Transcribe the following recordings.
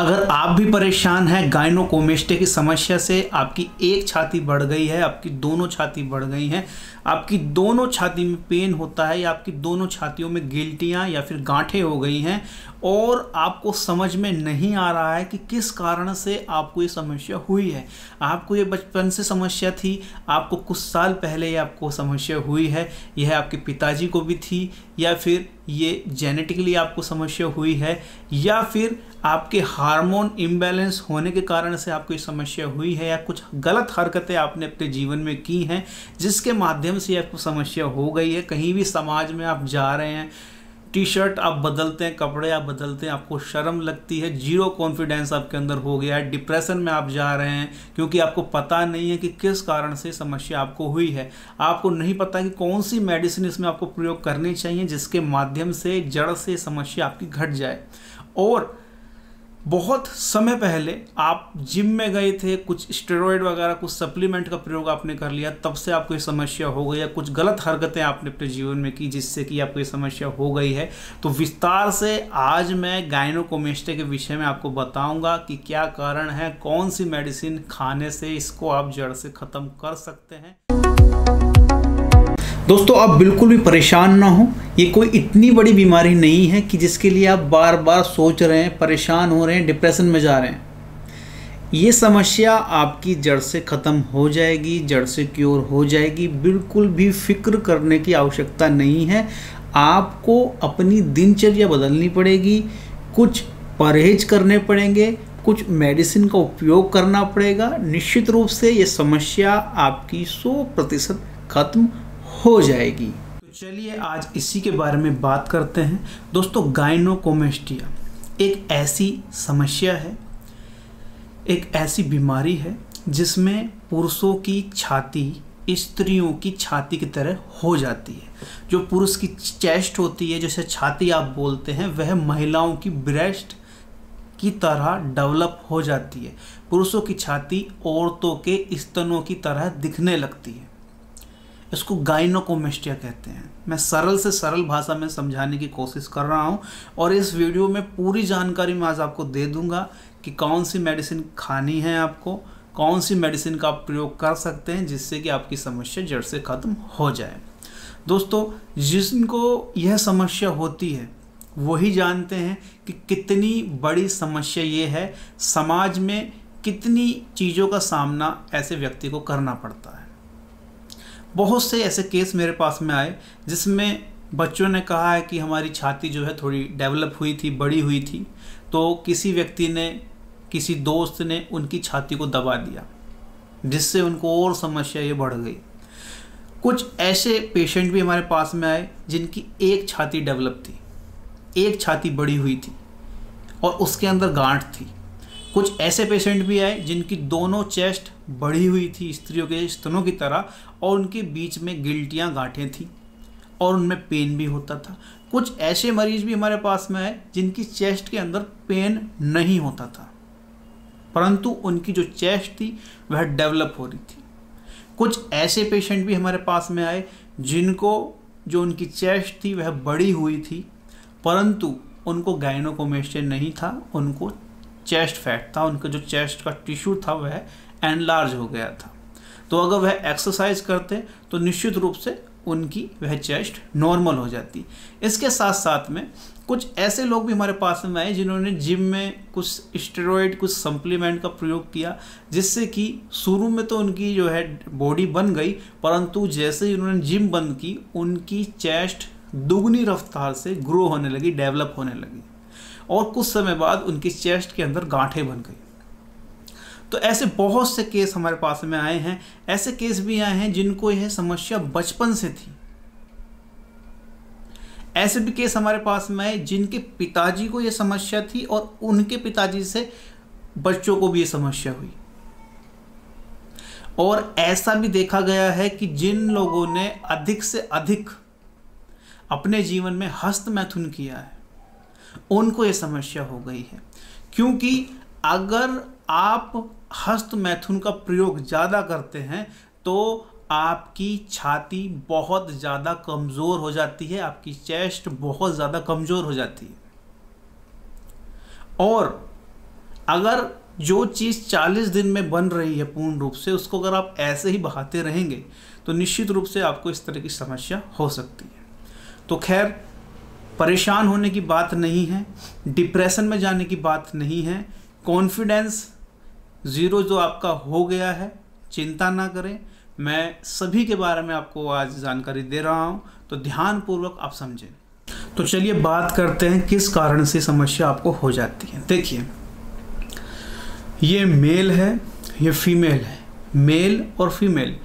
अगर आप भी परेशान हैं गायनोकोमेस्टिया की समस्या से, आपकी एक छाती बढ़ गई है, आपकी दोनों छाती बढ़ गई हैं, आपकी दोनों छाती में पेन होता है या आपकी दोनों छातियों में गिल्टियां या फिर गांठें हो गई हैं और आपको समझ में नहीं आ रहा है कि किस कारण से आपको ये समस्या हुई है। आपको ये बचपन से समस्या थी, आपको कुछ साल पहले ये आपको समस्या हुई है, यह आपके पिताजी को भी थी, या फिर ये जेनेटिकली आपको समस्या हुई है, या फिर आपके हार्मोन इम्बैलेंस होने के कारण से आपको ये समस्या हुई है, या कुछ गलत हरकतें आपने अपने जीवन में की हैं जिसके माध्यम से आपको समस्या हो गई है। कहीं भी समाज में आप जा रहे हैं, टी शर्ट आप बदलते हैं, कपड़े आप बदलते हैं, आपको शर्म लगती है, जीरो कॉन्फिडेंस आपके अंदर हो गया है, डिप्रेशन में आप जा रहे हैं क्योंकि आपको पता नहीं है कि किस कारण से समस्या आपको हुई है। आपको नहीं पता कि कौन सी मेडिसिन इसमें आपको प्रयोग करनी चाहिए जिसके माध्यम से जड़ से समस्या आपकी घट जाए। और बहुत समय पहले आप जिम में गए थे, कुछ स्टेरॉइड वगैरह कुछ सप्लीमेंट का प्रयोग आपने कर लिया, तब से आपको ये समस्या हो गई, या कुछ गलत हरकतें आपने अपने जीवन में की जिससे कि आपको ये समस्या हो गई है। तो विस्तार से आज मैं गायनोकोमेस्टिया के विषय में आपको बताऊंगा कि क्या कारण है, कौन सी मेडिसिन खाने से इसको आप जड़ से ख़त्म कर सकते हैं। दोस्तों, आप बिल्कुल भी परेशान ना हो, ये कोई इतनी बड़ी बीमारी नहीं है कि जिसके लिए आप बार बार सोच रहे हैं, परेशान हो रहे हैं, डिप्रेशन में जा रहे हैं। ये समस्या आपकी जड़ से ख़त्म हो जाएगी, जड़ से क्योर हो जाएगी। बिल्कुल भी फिक्र करने की आवश्यकता नहीं है। आपको अपनी दिनचर्या बदलनी पड़ेगी, कुछ परहेज करने पड़ेंगे, कुछ मेडिसिन का उपयोग करना पड़ेगा। निश्चित रूप से ये समस्या आपकी 100% खत्म हो जाएगी। तो चलिए आज इसी के बारे में बात करते हैं। दोस्तों, गायनोकोमेस्टिया एक ऐसी समस्या है, एक ऐसी बीमारी है जिसमें पुरुषों की छाती स्त्रियों की छाती की तरह हो जाती है। जो पुरुष की चेस्ट होती है, जैसे छाती आप बोलते हैं, वह महिलाओं की ब्रेस्ट की तरह डेवलप हो जाती है। पुरुषों की छाती औरतों के स्तनों की तरह दिखने लगती है। इसको गायनोकोमेस्टिया कहते हैं। मैं सरल से सरल भाषा में समझाने की कोशिश कर रहा हूँ और इस वीडियो में पूरी जानकारी मैं आज आपको दे दूंगा कि कौन सी मेडिसिन खानी है, आपको कौन सी मेडिसिन का आप प्रयोग कर सकते हैं जिससे कि आपकी समस्या जड़ से ख़त्म हो जाए। दोस्तों, जिनको यह समस्या होती है वही जानते हैं कि कितनी बड़ी समस्या ये है, समाज में कितनी चीज़ों का सामना ऐसे व्यक्ति को करना पड़ता है। बहुत से ऐसे केस मेरे पास में आए जिसमें बच्चों ने कहा है कि हमारी छाती जो है थोड़ी डेवलप हुई थी, बड़ी हुई थी, तो किसी व्यक्ति ने, किसी दोस्त ने उनकी छाती को दबा दिया जिससे उनको और समस्या ये बढ़ गई। कुछ ऐसे पेशेंट भी हमारे पास में आए जिनकी एक छाती डेवलप थी, एक छाती बड़ी हुई थी और उसके अंदर गांठ थी। कुछ ऐसे पेशेंट भी आए जिनकी दोनों चेस्ट बढ़ी हुई थी स्त्रियों के स्तनों की तरह और उनके बीच में गिल्टियां गांठें थी और उनमें पेन भी होता था। कुछ ऐसे मरीज भी हमारे पास में आए जिनकी चेस्ट के अंदर पेन नहीं होता था परंतु उनकी जो चेस्ट थी वह डेवलप हो रही थी। कुछ ऐसे पेशेंट भी हमारे पास में आए जिनको जो उनकी चेस्ट थी वह बड़ी हुई थी परंतु उनको गायनोकोमेस्टिया नहीं था, उनको चेस्ट फैट था, उनका जो चेस्ट का टिश्यू था वह एनलार्ज हो गया था। तो अगर वह एक्सरसाइज करते तो निश्चित रूप से उनकी वह चेस्ट नॉर्मल हो जाती। इसके साथ साथ में कुछ ऐसे लोग भी हमारे पास में आए जिन्होंने जिम में कुछ स्टेरॉइड, कुछ सप्लीमेंट का प्रयोग किया जिससे कि शुरू में तो उनकी जो है बॉडी बन गई परंतु जैसे ही उन्होंने जिम बंद की उनकी चेस्ट दुगनी रफ्तार से ग्रो होने लगी, डेवलप होने लगी और कुछ समय बाद उनकी चेस्ट के अंदर गांठें बन गई। तो ऐसे बहुत से केस हमारे पास में आए हैं। ऐसे केस भी आए हैं जिनको यह समस्या बचपन से थी। ऐसे भी केस हमारे पास में आए जिनके पिताजी को यह समस्या थी और उनके पिताजी से बच्चों को भी यह समस्या हुई। और ऐसा भी देखा गया है कि जिन लोगों ने अधिक से अधिक अपने जीवन में हस्त मैथुन किया है उनको ये समस्या हो गई है। क्योंकि अगर आप हस्त मैथुन का प्रयोग ज़्यादा करते हैं तो आपकी छाती बहुत ज़्यादा कमज़ोर हो जाती है, आपकी चेस्ट बहुत ज़्यादा कमज़ोर हो जाती है और अगर जो चीज़ 40 दिन में बन रही है पूर्ण रूप से, उसको अगर आप ऐसे ही बहाते रहेंगे तो निश्चित रूप से आपको इस तरह की समस्या हो सकती है। तो खैर, परेशान होने की बात नहीं है, डिप्रेशन में जाने की बात नहीं है। कॉन्फिडेंस ज़ीरो जो आपका हो गया है, चिंता ना करें। मैं सभी के बारे में आपको आज जानकारी दे रहा हूं, तो ध्यानपूर्वक आप समझें। तो चलिए बात करते हैं किस कारण से समस्या आपको हो जाती है। देखिए, ये मेल है, ये फीमेल है। मेल और फीमेल,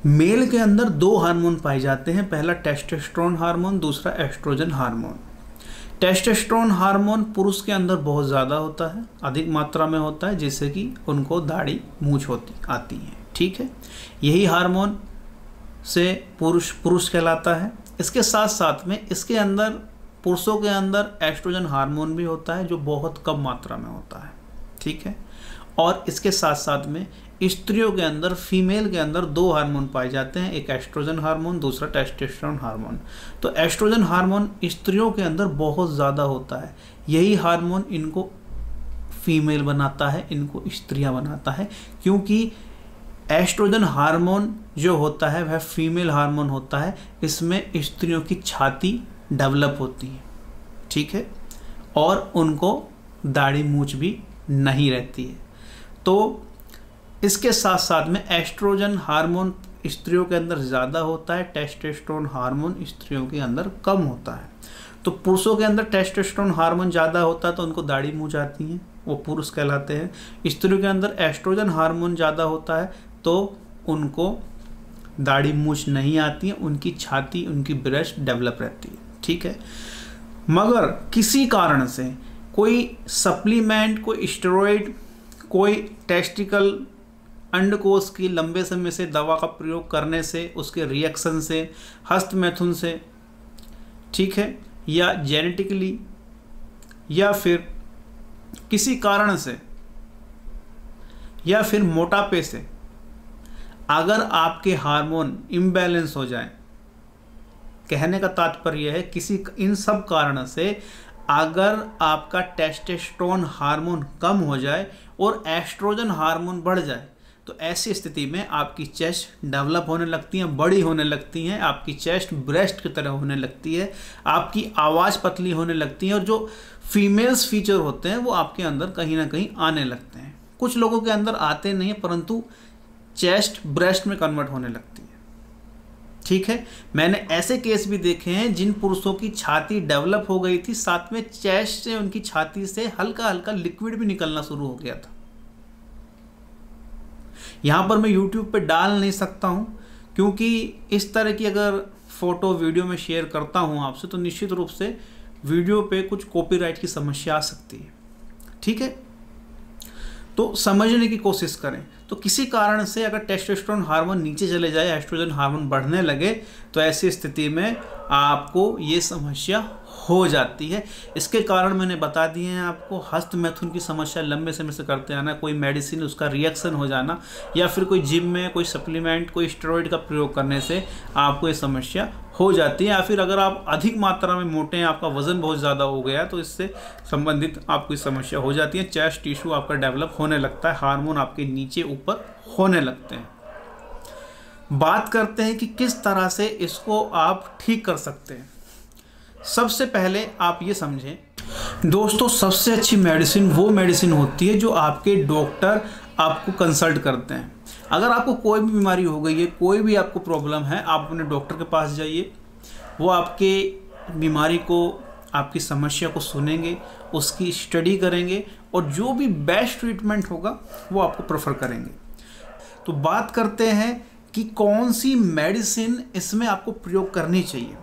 मेल के अंदर 2 हार्मोन पाए जाते हैं, पहला टेस्टोस्टेरोन हार्मोन, दूसरा एस्ट्रोजन हार्मोन। टेस्टोस्टेरोन हार्मोन पुरुष के अंदर बहुत ज़्यादा होता है, अधिक मात्रा में होता है, जिससे कि उनको दाढ़ी मूंछ आती है। ठीक है, यही हार्मोन से पुरुष कहलाता है। इसके साथ साथ में इसके अंदर, पुरुषों के अंदर एस्ट्रोजन हार्मोन भी होता है, जो बहुत कम मात्रा में होता है। ठीक है, और इसके साथ साथ में स्त्रियों के अंदर, फीमेल के अंदर 2 हार्मोन पाए जाते हैं, एक एस्ट्रोजन हार्मोन, दूसरा टेस्टोस्टेरोन हार्मोन। तो एस्ट्रोजन हार्मोन स्त्रियों के अंदर बहुत ज़्यादा होता है। यही हार्मोन इनको फीमेल बनाता है, इनको स्त्रियां बनाता है, क्योंकि एस्ट्रोजन हार्मोन जो होता है वह फीमेल हार्मोन होता है। इसमें स्त्रियों की छाती डेवलप होती है। ठीक है, और उनको दाढ़ी मूंछ भी नहीं रहती है। तो इसके साथ साथ में एस्ट्रोजन हार्मोन स्त्रियों के अंदर ज़्यादा होता है, टेस्टोस्टेरोन हार्मोन स्त्रियों के अंदर कम होता है। तो पुरुषों के अंदर टेस्टोस्टेरोन हार्मोन ज़्यादा होता है, तो उनको दाढ़ी मूंछ आती है, वो पुरुष कहलाते हैं। स्त्रियों के अंदर एस्ट्रोजन हार्मोन ज़्यादा होता है, तो उनको दाढ़ी मूंछ नहीं आती है, उनकी छाती, उनकी ब्रेस्ट डेवलप रहती है। ठीक है, मगर किसी कारण से कोई सप्लीमेंट, कोई स्टेरॉइड, कोई टेस्टिकल अंडकोश की लंबे समय से दवा का प्रयोग करने से, उसके रिएक्शन से, हस्तमैथुन से, ठीक है, या जेनेटिकली, या फिर किसी कारण से, या फिर मोटापे से, अगर आपके हार्मोन इम्बैलेंस हो जाए, कहने का तात्पर्य है किसी इन सब कारण से अगर आपका टेस्टोस्टेरोन हार्मोन कम हो जाए और एस्ट्रोजन हार्मोन बढ़ जाए, तो ऐसी स्थिति में आपकी चेस्ट डेवलप होने लगती हैं, बड़ी होने लगती हैं, आपकी चेस्ट ब्रेस्ट की तरह होने लगती है, आपकी आवाज़ पतली होने लगती है, और जो फीमेल्स फीचर होते हैं वो आपके अंदर कहीं ना कहीं आने लगते हैं। कुछ लोगों के अंदर आते नहीं हैं, परंतु चेस्ट ब्रेस्ट में कन्वर्ट होने लगती है। ठीक है, मैंने ऐसे केस भी देखे हैं जिन पुरुषों की छाती डेवलप हो गई थी, साथ में चेस्ट से, उनकी छाती से हल्का हल्का लिक्विड भी निकलना शुरू हो गया था। यहां पर मैं YouTube पे डाल नहीं सकता हूं, क्योंकि इस तरह की अगर फोटो वीडियो में शेयर करता हूं आपसे, तो निश्चित रूप से वीडियो पे कुछ कॉपीराइट की समस्या आ सकती है। ठीक है, तो समझने की कोशिश करें। तो किसी कारण से अगर टेस्टोस्टेरोन हार्मोन नीचे चले जाए, एस्ट्रोजन हार्मोन बढ़ने लगे, तो ऐसी स्थिति में आपको ये समस्या हो जाती है। इसके कारण मैंने बता दिए हैं आपको। हस्तमैथुन की समस्या लंबे समय से करते आना, कोई मेडिसिन उसका रिएक्शन हो जाना, या फिर कोई जिम में कोई सप्लीमेंट, कोई स्टेरॉइड का प्रयोग करने से आपको ये समस्या हो जाती है। या फिर अगर आप अधिक मात्रा में मोटे हैं, आपका वजन बहुत ज़्यादा हो गया, तो इससे संबंधित आपको समस्या हो जाती है। चेस्ट टिश्यू आपका डेवलप होने लगता है, हार्मोन आपके नीचे ऊपर होने लगते हैं। बात करते हैं कि किस तरह से इसको आप ठीक कर सकते हैं। सबसे पहले आप ये समझें दोस्तों, सबसे अच्छी मेडिसिन वो मेडिसिन होती है जो आपके डॉक्टर आपको कंसल्ट करते हैं। अगर आपको कोई भी बीमारी हो गई है, कोई भी आपको प्रॉब्लम है, आप अपने डॉक्टर के पास जाइए। वो आपके बीमारी को, आपकी समस्या को सुनेंगे, उसकी स्टडी करेंगे, और जो भी बेस्ट ट्रीटमेंट होगा वो आपको प्रेफर करेंगे। तो बात करते हैं कि कौन सी मेडिसिन इसमें आपको प्रयोग करनी चाहिए।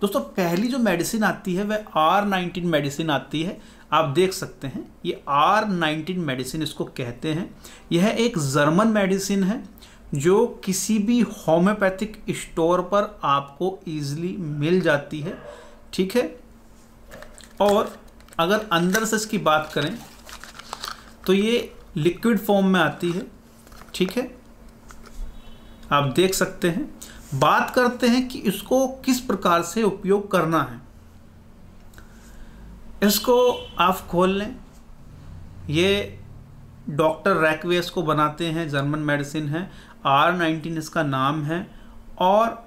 दोस्तों, पहली जो मेडिसिन आती है वह R19 मेडिसिन आती है। आप देख सकते हैं, ये R19 मेडिसिन इसको कहते हैं। यह एक जर्मन मेडिसिन है जो किसी भी होम्योपैथिक स्टोर पर आपको ईजिली मिल जाती है। ठीक है, और अगर अंदर से इसकी बात करें तो ये लिक्विड फॉर्म में आती है। ठीक है, आप देख सकते हैं। बात करते हैं कि इसको किस प्रकार से उपयोग करना है। इसको आप खोल लें। ये डॉक्टर रैकवेस को बनाते हैं, जर्मन मेडिसिन है, R19 इसका नाम है, और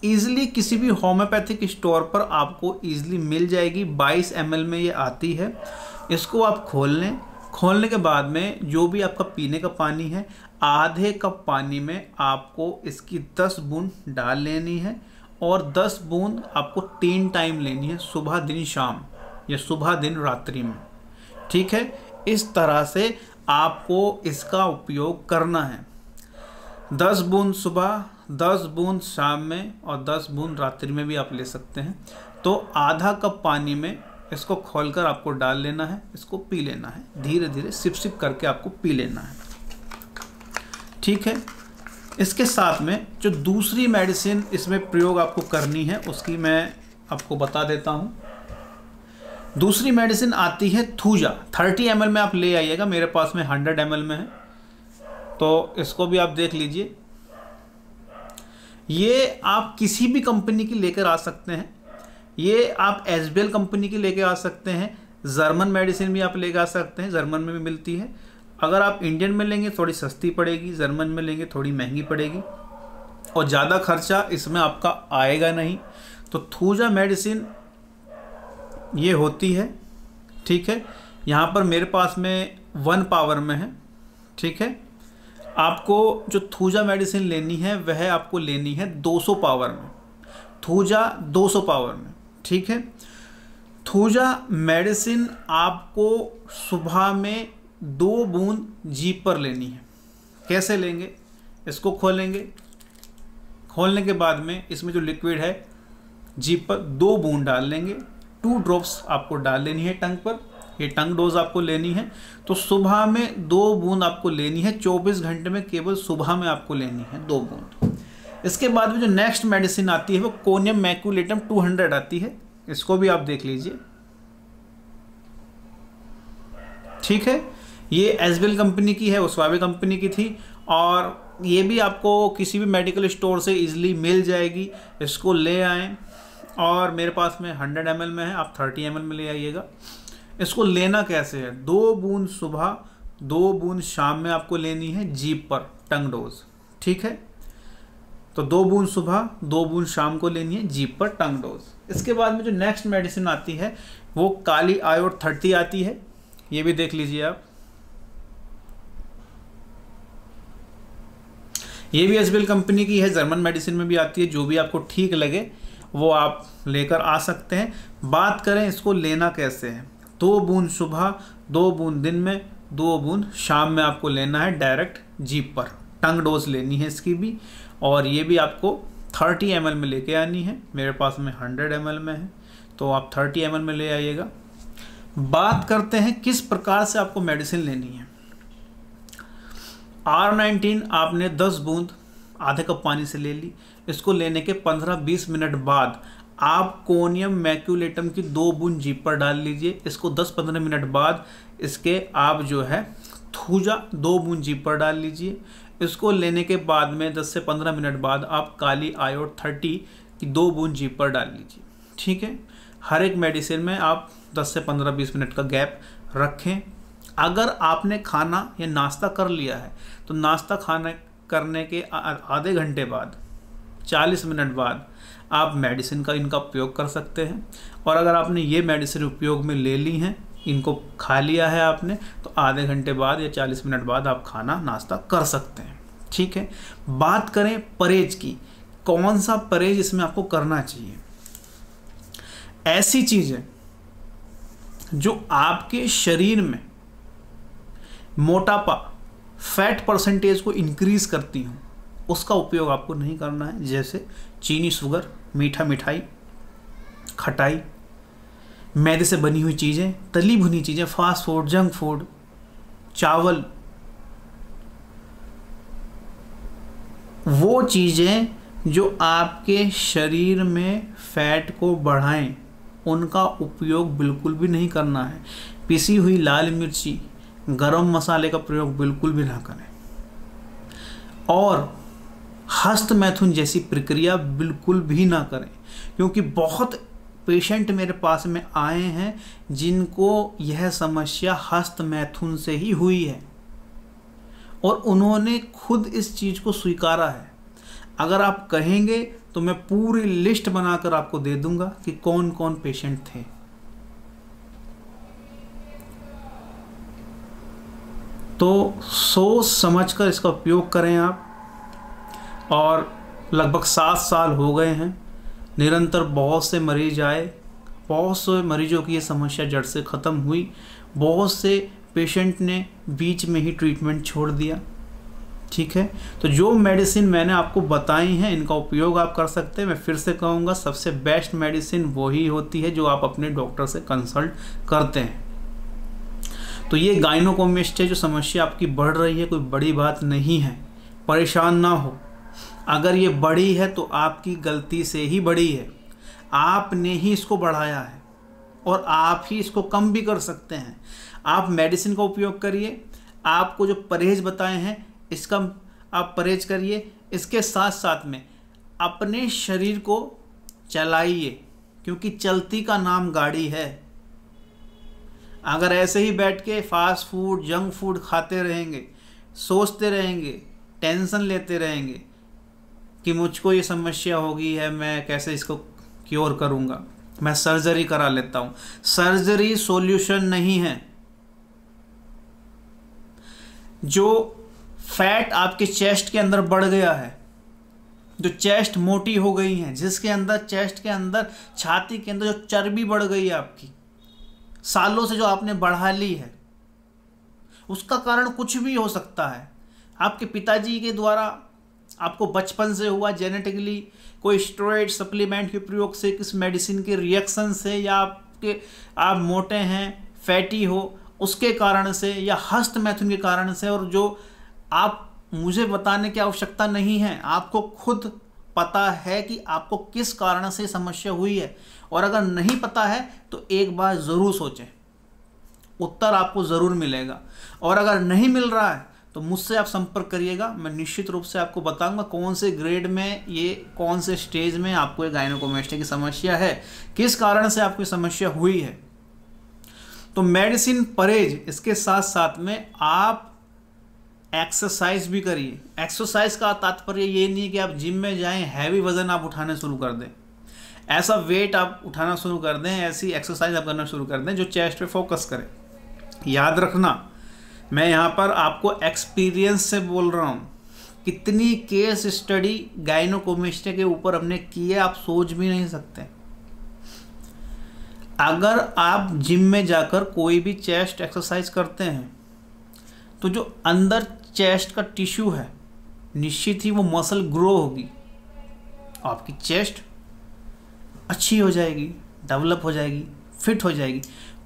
ईजिली किसी भी होम्योपैथिक स्टोर पर आपको ईजिली मिल जाएगी। 22 ml में ये आती है। इसको आप खोल लें। खोलने के बाद में जो भी आपका पीने का पानी है, आधे कप पानी में आपको इसकी 10 बूंद डाल लेनी है, और 10 बूंद आपको 3 टाइम लेनी है, सुबह दिन शाम या सुबह दिन रात्रि में। ठीक है, इस तरह से आपको इसका उपयोग करना है। 10 बूंद सुबह, 10 बूंद शाम में और 10 बूंद रात्रि में भी आप ले सकते हैं। तो आधा कप पानी में इसको खोलकर आपको डाल लेना है, इसको पी लेना है, धीरे धीरे सिप सिप करके आपको पी लेना है। ठीक है, इसके साथ में जो दूसरी मेडिसिन इसमें प्रयोग आपको करनी है उसकी मैं आपको बता देता हूँ। दूसरी मेडिसिन आती है थूजा। 30 ml में आप ले आइएगा, मेरे पास में 100 ml में है, तो इसको भी आप देख लीजिए। ये आप किसी भी कंपनी की लेकर आ सकते हैं, ये आप एसबीएल कंपनी की लेकर आ सकते हैं, जर्मन मेडिसिन भी आप लेकर आ सकते हैं, जर्मन में भी मिलती है। अगर आप इंडियन में लेंगे थोड़ी सस्ती पड़ेगी, जर्मन में लेंगे थोड़ी महंगी पड़ेगी, और ज़्यादा खर्चा इसमें आपका आएगा नहीं। तो थूजा मेडिसिन ये होती है। ठीक है, यहाँ पर मेरे पास में 1 पावर में है। ठीक है, आपको जो थूजा मेडिसिन लेनी है वह आपको लेनी है 200 पावर में, थूजा 200 पावर में। ठीक है, थूजा मेडिसिन आपको सुबह में 2 बूंद जीभ पर लेनी है। कैसे लेंगे? इसको खोलेंगे, खोलने के बाद में इसमें जो लिक्विड है जीभ पर 2 बूंद डाल लेंगे, 2 ड्रॉप्स आपको डाल लेनी है टंग पर। ये टंग डोज आपको लेनी है। तो सुबह में 2 बूंद आपको लेनी है, 24 घंटे में केवल सुबह में आपको लेनी है 2 बूंद। इसके बाद में जो नेक्स्ट मेडिसिन आती है वो कोनियम मैक्यूलेटम 200 आती है, इसको भी आप देख लीजिए। ठीक है, ये एसबीएल कंपनी की है, उस्वाबे कंपनी की थी, और ये भी आपको किसी भी मेडिकल स्टोर से इजीली मिल जाएगी। इसको ले आएँ, और मेरे पास में 100 ml में है, आप 30 ml में ले आइएगा। इसको लेना कैसे है? 2 बूंद सुबह, 2 बूंद शाम में आपको लेनी है जीभ पर, टंग डोज। ठीक है, तो 2 बूंद सुबह, 2 बूंद शाम को लेनी है जीभ पर, टंग डोज। इसके बाद में जो नेक्स्ट मेडिसिन आती है वो काली आयोड 30 आती है, ये भी देख लीजिए आप। ये भी एसबीएल कंपनी की है, जर्मन मेडिसिन में भी आती है। जो भी आपको ठीक लगे वो आप लेकर आ सकते हैं। बात करें इसको लेना कैसे है, 2 बूंद सुबह, 2 बूंद दिन में, 2 बूंद शाम में आपको लेना है डायरेक्ट जीभ पर, टंग डोज लेनी है इसकी भी। और ये भी आपको 30 ml में लेके आनी है, मेरे पास में 100 ml में है, तो आप 30 ml में ले आइएगा। बात करते हैं किस प्रकार से आपको मेडिसिन लेनी है। R19 आपने 10 बूंद आधे कप पानी से ले ली। इसको लेने के 15-20 मिनट बाद आप कोनियम मैक्यूलेटम की 2 बूंद जीभ पर डाल लीजिए। इसको 10-15 मिनट बाद इसके आप जो है थूजा 2 बूंद जीभ पर डाल लीजिए। इसको लेने के बाद में 10 से 15 मिनट बाद आप काली आयोड 30 की 2 बूंद जीभ पर डाल लीजिए। ठीक है, हर एक मेडिसिन में आप 10 से 15-20 मिनट का गैप रखें। अगर आपने खाना या नाश्ता कर लिया है तो नाश्ता खाने करने के आधे घंटे बाद, 40 मिनट बाद आप मेडिसिन का इनका उपयोग कर सकते हैं। और अगर आपने ये मेडिसिन उपयोग में ले ली हैं, इनको खा लिया है आपने, तो आधे घंटे बाद या 40 मिनट बाद आप खाना नाश्ता कर सकते हैं। ठीक है, बात करें परहेज की, कौन सा परहेज इसमें आपको करना चाहिए। ऐसी चीज़ें जो आपके शरीर में मोटापा, फैट परसेंटेज को इंक्रीज करती हूँ, उसका उपयोग आपको नहीं करना है। जैसे चीनी, शुगर, मीठा, मिठाई, खटाई, मैदे से बनी हुई चीज़ें, तली भुनी चीज़ें, फास्ट फूड, जंक फूड, चावल, वो चीज़ें जो आपके शरीर में फैट को बढ़ाएं, उनका उपयोग बिल्कुल भी नहीं करना है। पिसी हुई लाल मिर्ची, गरम मसाले का प्रयोग बिल्कुल भी ना करें। और हस्त मैथुन जैसी प्रक्रिया बिल्कुल भी ना करें, क्योंकि बहुत पेशेंट मेरे पास में आए हैं जिनको यह समस्या हस्त मैथुन से ही हुई है। और उन्होंने खुद इस चीज़ को स्वीकारा है। अगर आप कहेंगे तो मैं पूरी लिस्ट बनाकर आपको दे दूंगा कि कौन कौन पेशेंट थे। तो सोच समझकर इसका उपयोग करें आप। और लगभग 7 साल हो गए हैं, निरंतर बहुत से मरीज आए, बहुत से मरीजों की ये समस्या जड़ से ख़त्म हुई, बहुत से पेशेंट ने बीच में ही ट्रीटमेंट छोड़ दिया। ठीक है, तो जो मेडिसिन मैंने आपको बताई हैं इनका उपयोग आप कर सकते हैं। मैं फिर से कहूँगा, सबसे बेस्ट मेडिसिन वही होती है जो आप अपने डॉक्टर से कंसल्ट करते हैं। तो ये गायनोकोमेस्टिया जो समस्या आपकी बढ़ रही है कोई बड़ी बात नहीं है, परेशान ना हो। अगर ये बड़ी है तो आपकी गलती से ही बड़ी है, आपने ही इसको बढ़ाया है और आप ही इसको कम भी कर सकते हैं। आप मेडिसिन का उपयोग करिए, आपको जो परहेज बताए हैं इसका आप परहेज करिए, इसके साथ साथ में अपने शरीर को चलाइए, क्योंकि चलती का नाम गाड़ी है। अगर ऐसे ही बैठ के फास्ट फूड जंक फूड खाते रहेंगे, सोचते रहेंगे, टेंशन लेते रहेंगे कि मुझको ये समस्या होगी है, मैं कैसे इसको क्योर करूँगा, मैं सर्जरी करा लेता हूँ। सर्जरी सॉल्यूशन नहीं है। जो फैट आपके चेस्ट के अंदर बढ़ गया है, जो चेस्ट मोटी हो गई है, जिसके अंदर चेस्ट के अंदर छाती के अंदर जो चर्बी बढ़ गई है आपकी, सालों से जो आपने बढ़ा ली है, उसका कारण कुछ भी हो सकता है। आपके पिताजी के द्वारा आपको बचपन से हुआ जेनेटिकली, कोई स्टेरॉइड सप्लीमेंट के प्रयोग से, किस मेडिसिन के रिएक्शन से, या आप मोटे हैं, फैटी हो उसके कारण से, या हस्त मैथुन के कारण से। और जो आप मुझे बताने की आवश्यकता नहीं है, आपको खुद पता है कि आपको किस कारण से समस्या हुई है। और अगर नहीं पता है तो एक बार ज़रूर सोचें, उत्तर आपको ज़रूर मिलेगा। और अगर नहीं मिल रहा है तो मुझसे आप संपर्क करिएगा, मैं निश्चित रूप से आपको बताऊंगा कौन से ग्रेड में, ये कौन से स्टेज में आपको ये गायनोकोमेस्टिया की समस्या है, किस कारण से आपकी समस्या हुई है। तो मेडिसिन परहेज, इसके साथ साथ में आप एक्सरसाइज भी करिए। एक्सरसाइज का तात्पर्य ये नहीं है कि आप जिम में जाएं, हैवी वजन आप उठाने शुरू कर दें, ऐसा वेट आप उठाना शुरू कर दें, ऐसी एक्सरसाइज आप करना शुरू कर दें जो चेस्ट पे फोकस करे। याद रखना, मैं यहाँ पर आपको एक्सपीरियंस से बोल रहा हूँ। कितनी केस स्टडी गायनोकोमेस्टिया के ऊपर हमने की है, आप सोच भी नहीं सकते। अगर आप जिम में जाकर कोई भी चेस्ट एक्सरसाइज करते हैं तो जो अंदर चेस्ट का टिश्यू है, निश्चित ही वो मसल ग्रो होगी, आपकी चेस्ट अच्छी हो जाएगी, डेवलप हो जाएगी, फिट हो जाएगी।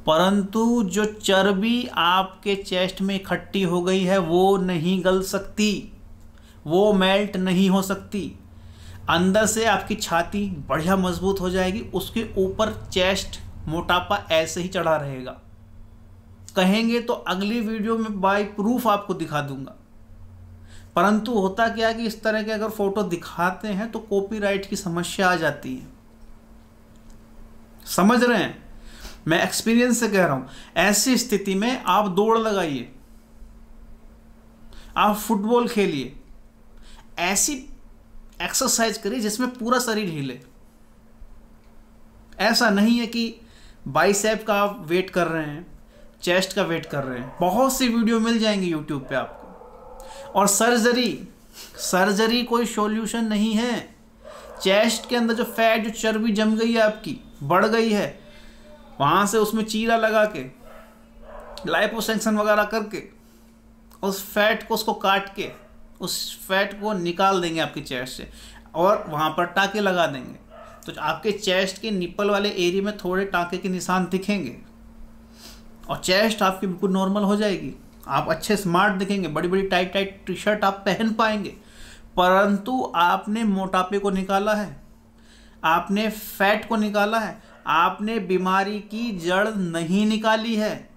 परंतु जो चर्बी आपके चेस्ट में इकट्ठी हो गई है वो नहीं गल सकती, वो मेल्ट नहीं हो सकती। अंदर से आपकी छाती बढ़िया मजबूत हो जाएगी, उसके ऊपर चेस्ट मोटापा ऐसे ही चढ़ा रहेगा। कहेंगे तो अगली वीडियो में बाय प्रूफ आपको दिखा दूंगा। परंतु होता क्या है कि इस तरह के अगर फोटो दिखाते हैं तो कॉपीराइट की समस्या आ जाती है। समझ रहे हैं, मैं एक्सपीरियंस से कह रहा हूं। ऐसी स्थिति में आप दौड़ लगाइए, आप फुटबॉल खेलिए, ऐसी एक्सरसाइज करिए जिसमें पूरा शरीर हिले। ऐसा नहीं है कि बाइसेप का आप वेट कर रहे हैं, चेस्ट का वेट कर रहे हैं। बहुत सी वीडियो मिल जाएंगी यूट्यूब पे आपको। और सर्जरी कोई सॉल्यूशन नहीं है। चेस्ट के अंदर जो फैट, जो चर्बी जम गई है आपकी, बढ़ गई है, वहाँ से उसमें चीरा लगा के, लाइपोसक्शन वगैरह करके, उस फैट को, उसको काट के, उस फैट को निकाल देंगे आपकी चेस्ट से और वहाँ पर टाँके लगा देंगे। तो आपके चेस्ट के निप्पल वाले एरिया में थोड़े टाँके के निशान दिखेंगे और चेस्ट आपकी बिल्कुल नॉर्मल हो जाएगी। आप अच्छे स्मार्ट दिखेंगे, बड़ी बड़ी टाइट टाइट टी शर्ट आप पहन पाएंगे। परंतु आपने मोटापे को निकाला है, आपने फैट को निकाला है, आपने बीमारी की जड़ नहीं निकाली है,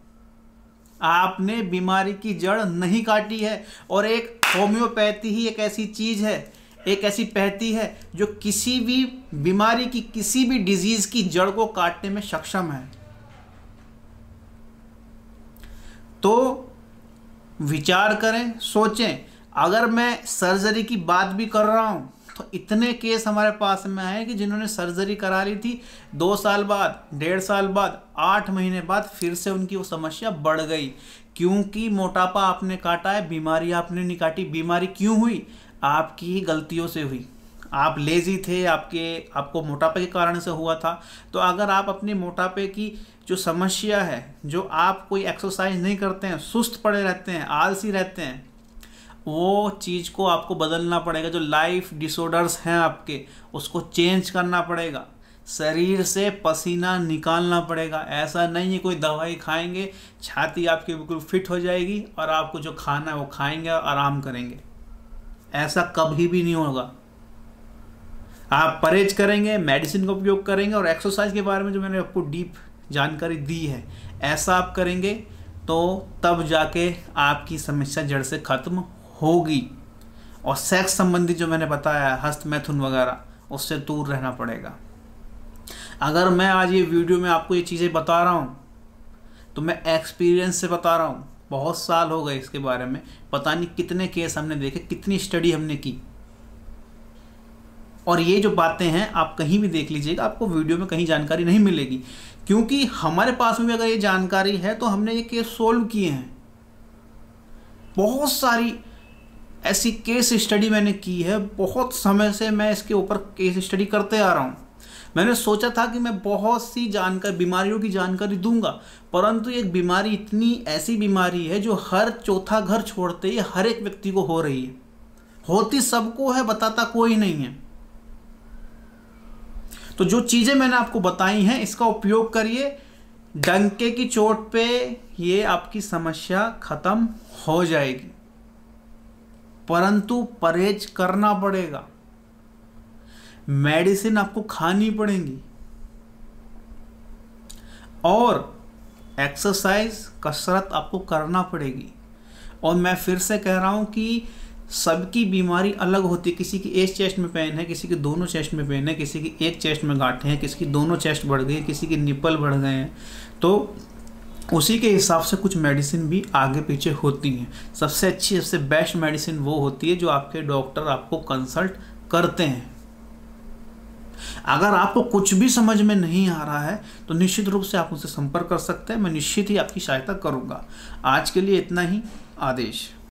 आपने बीमारी की जड़ नहीं काटी है। और एक होम्योपैथी ही एक ऐसी चीज़ है, एक ऐसी पैथी है जो किसी भी बीमारी की, किसी भी डिजीज की जड़ को काटने में सक्षम है। तो विचार करें, सोचें। अगर मैं सर्जरी की बात भी कर रहा हूँ तो इतने केस हमारे पास में आए कि जिन्होंने सर्जरी करा ली थी 2 साल बाद, 1.5 साल बाद, 8 महीने बाद फिर से उनकी वो समस्या बढ़ गई, क्योंकि मोटापा आपने काटा है, बीमारी आपने नहीं काटी। बीमारी क्यों हुई? आपकी ही गलतियों से हुई। आप लेजी थे, आपको मोटापे के कारण से हुआ था। तो अगर आप अपने मोटापे की जो समस्या है, जो आप कोई एक्सरसाइज नहीं करते हैं, सुस्त पड़े रहते हैं, आलसी रहते हैं, वो चीज़ को आपको बदलना पड़ेगा। जो लाइफ डिसऑर्डर्स हैं आपके, उसको चेंज करना पड़ेगा। शरीर से पसीना निकालना पड़ेगा। ऐसा नहीं है कोई दवाई खाएंगे छाती आपकी बिल्कुल फिट हो जाएगी और आपको जो खाना है वो खाएंगे और आराम करेंगे। ऐसा कभी भी नहीं होगा। आप परहेज करेंगे, मेडिसिन का उपयोग करेंगे और एक्सरसाइज के बारे में जो मैंने आपको डीप जानकारी दी है, ऐसा आप करेंगे तो तब जाके आपकी समस्या जड़ से खत्म होगी। और सेक्स संबंधी जो मैंने बताया, हस्त मैथुन वगैरह, उससे दूर रहना पड़ेगा। अगर मैं आज ये वीडियो में आपको ये चीज़ें बता रहा हूँ तो मैं एक्सपीरियंस से बता रहा हूँ। बहुत साल हो गए इसके बारे में, पता नहीं कितने केस हमने देखे, कितनी स्टडी हमने की। और ये जो बातें हैं आप कहीं भी देख लीजिएगा, आपको वीडियो में कहीं जानकारी नहीं मिलेगी, क्योंकि हमारे पास में भी अगर ये जानकारी है तो हमने ये केस सोल्व किए हैं। बहुत सारी ऐसी केस स्टडी मैंने की है। बहुत समय से मैं इसके ऊपर केस स्टडी करते आ रहा हूँ। मैंने सोचा था कि मैं बहुत सी जानकारी, बीमारियों की जानकारी दूंगा, परंतु एक बीमारी इतनी ऐसी बीमारी है जो हर चौथा घर छोड़ते ही हर एक व्यक्ति को हो रही है। होती सबको है, बताता कोई नहीं है। तो जो चीज़ें मैंने आपको बताई हैं, इसका उपयोग करिए। डंके की चोट पे ये आपकी समस्या खत्म हो जाएगी, परंतु परहेज करना पड़ेगा। मेडिसिन आपको खानी पड़ेगी और एक्सरसाइज, कसरत आपको करना पड़ेगी। और मैं फिर से कह रहा हूं कि सबकी बीमारी अलग होती है। किसी की एक चेस्ट में पेन है, किसी के दोनों चेस्ट में पेन है, किसी की एक चेस्ट में गांठें हैं, किसी की दोनों चेस्ट बढ़ गई, किसी के निप्पल बढ़ गए हैं। तो उसी के हिसाब से कुछ मेडिसिन भी आगे पीछे होती हैं। सबसे अच्छी, सबसे बेस्ट मेडिसिन वो होती है जो आपके डॉक्टर आपको कंसल्ट करते हैं। अगर आपको कुछ भी समझ में नहीं आ रहा है तो निश्चित रूप से आप मुझसे संपर्क कर सकते हैं। मैं निश्चित ही आपकी सहायता करूंगा। आज के लिए इतना ही। आदेश।